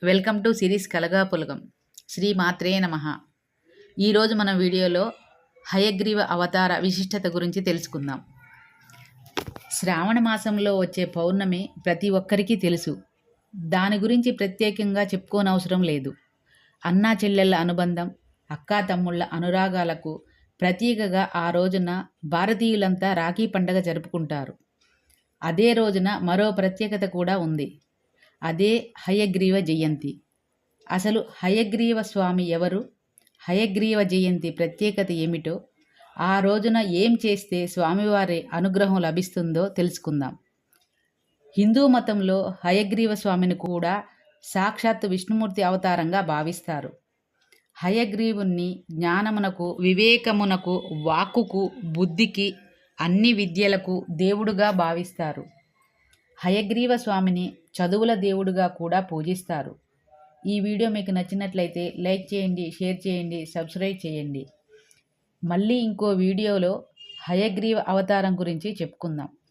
Welcome to series కలగా పులగం. శ్రీ మాత్రే నమః. ఈరోజు మన వీడియోలో హయగ్రీవ అవతార విశిష్టత గురించి తెలుసుకుందాం. శ్రావణ మాసంలో వచ్చే పౌర్ణమి ప్రతి ఒక్కరికి తెలుసు. దాని గురించి ప్రత్యేకంగా చెప్పుకోనవసరం లేదు. అన్నా చెల్లెళ్ళ అనుబంధం, అక్కా తమ్ముళ్ళ అనురాగాలకు ప్రతీకగా ఆ రోజున భారతీయులంతా రాఖీ పండగ జరుపుకుంటారు. అదే రోజున మరో ప్రత్యేకత కూడా ఉంది. అదే హయగ్రీవ జయంతి. అసలు హయగ్రీవ స్వామి ఎవరు, హయగ్రీవ జయంతి ప్రత్యేకత ఏమిటో, ఆ రోజున ఏం చేస్తే స్వామివారి అనుగ్రహం లభిస్తుందో తెలుసుకుందాం. హిందూ మతంలో హయగ్రీవ స్వామిని కూడా సాక్షాత్తు విష్ణుమూర్తి అవతారంగా భావిస్తారు. హయగ్రీవుణ్ణి జ్ఞానమునకు, వివేకమునకు, వాక్కుకు, బుద్ధికి, అన్ని విద్యలకు దేవుడుగా భావిస్తారు. హయగ్రీవ స్వామిని చదువుల దేవుడుగా కూడా పూజిస్తారు. ఈ వీడియో మీకు నచ్చినట్లయితే లైక్ చేయండి, షేర్ చేయండి, సబ్స్క్రైబ్ చేయండి. మళ్ళీ ఇంకో వీడియోలో హయగ్రీవ అవతారం గురించి చెప్పుకుందాం.